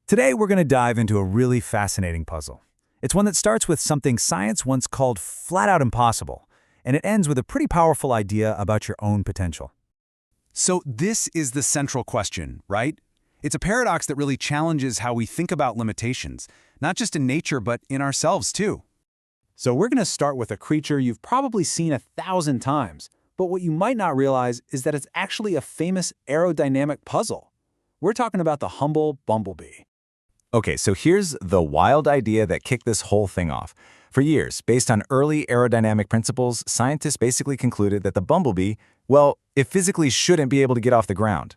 Today, we're going to dive into a really fascinating puzzle. It's one that starts with something science once called flat out impossible, and it ends with a pretty powerful idea about your own potential. So this is the central question, right? It's a paradox that really challenges how we think about limitations, not just in nature, but in ourselves too. So we're going to start with a creature you've probably seen 1,000 times, but what you might not realize is that it's actually a famous aerodynamic puzzle. We're talking about the humble Bumblebee. Okay, so here's the wild idea that kicked this whole thing off. For years, based on early aerodynamic principles, scientists basically concluded that the Bumblebee, well, it physically shouldn't be able to get off the ground.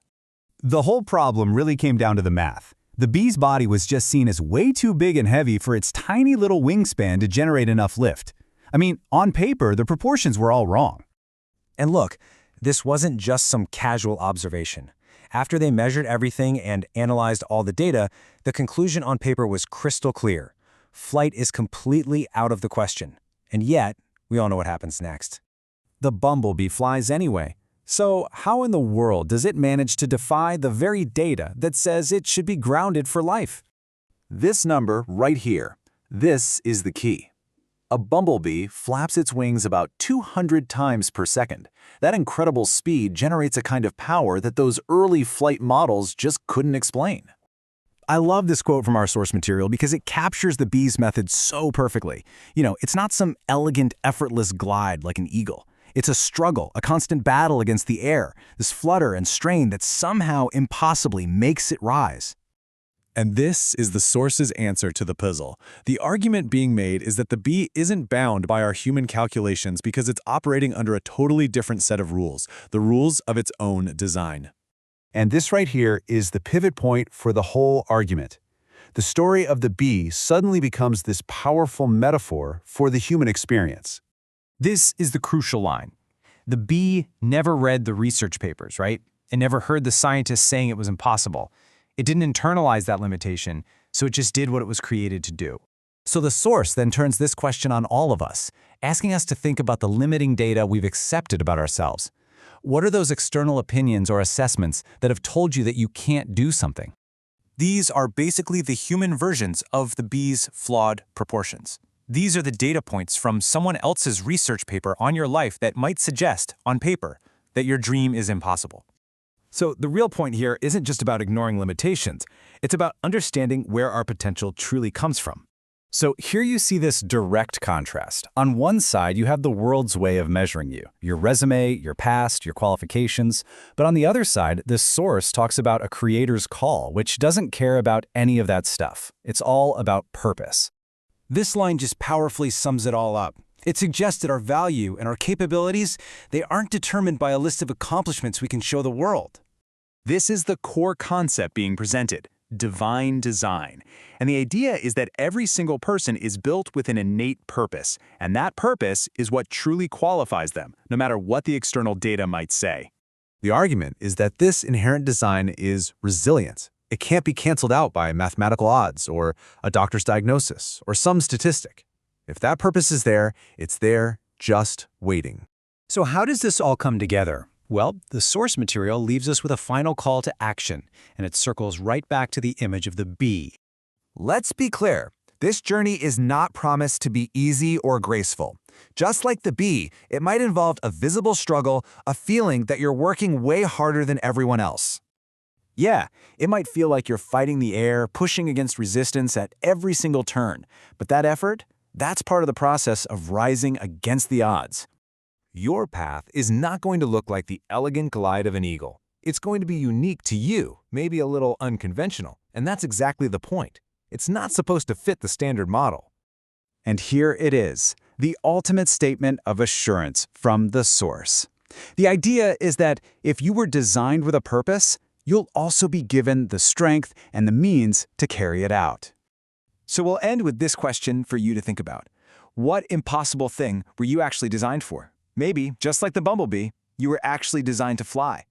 The whole problem really came down to the math. The bee's body was just seen as way too big and heavy for its tiny little wingspan to generate enough lift. I mean, on paper, the proportions were all wrong. And look, this wasn't just some casual observation. After they measured everything and analyzed all the data, the conclusion on paper was crystal clear. Flight is completely out of the question. And yet, we all know what happens next. The Bumblebee flies anyway. So how in the world does it manage to defy the very data that says it should be grounded for life? This number right here, this is the key. A bumblebee flaps its wings about 200 times per second. That incredible speed generates a kind of power that those early flight models just couldn't explain. I love this quote from our source material because it captures the bee's method so perfectly. It's not some elegant, effortless glide like an eagle. It's a struggle, a constant battle against the air, this flutter and strain that somehow impossibly makes it rise. And this is the source's answer to the puzzle. The argument being made is that the bee isn't bound by our human calculations because it's operating under a totally different set of rules, the rules of its own design. And this right here is the pivot point for the whole argument. The story of the bee suddenly becomes this powerful metaphor for the human experience. This is the crucial line. The bee never read the research papers, right? It never heard the scientists saying it was impossible. It didn't internalize that limitation, so it just did what it was created to do. So the source then turns this question on all of us, asking us to think about the limiting data we've accepted about ourselves. What are those external opinions or assessments that have told you that you can't do something? These are basically the human versions of the bee's flawed proportions. These are the data points from someone else's research paper on your life that might suggest, on paper, that your dream is impossible. So the real point here isn't just about ignoring limitations. It's about understanding where our potential truly comes from. So here you see this direct contrast. On one side, you have the world's way of measuring you, your resume, your past, your qualifications. But on the other side, this source talks about a creator's call, which doesn't care about any of that stuff. It's all about purpose. This line just powerfully sums it all up. It suggests that our value and our capabilities, they aren't determined by a list of accomplishments we can show the world. This is the core concept being presented, divine design. And the idea is that every single person is built with an innate purpose, and that purpose is what truly qualifies them, no matter what the external data might say. The argument is that this inherent design is resilient. It can't be canceled out by mathematical odds or a doctor's diagnosis or some statistic. If that purpose is there, it's there, just waiting. So how does this all come together? Well, the source material leaves us with a final call to action, and it circles right back to the image of the bee. Let's be clear. This journey is not promised to be easy or graceful. Just like the bee, it might involve a visible struggle, a feeling that you're working way harder than everyone else. Yeah, it might feel like you're fighting the air, pushing against resistance at every single turn. But that effort, that's part of the process of rising against the odds. Your path is not going to look like the elegant glide of an eagle. It's going to be unique to you, maybe a little unconventional, and that's exactly the point. It's not supposed to fit the standard model. And here it is, the ultimate statement of assurance from the source. The idea is that if you were designed with a purpose, you'll also be given the strength and the means to carry it out. So we'll end with this question for you to think about. What impossible thing were you actually designed for? Maybe, just like the bumblebee, you were actually designed to fly.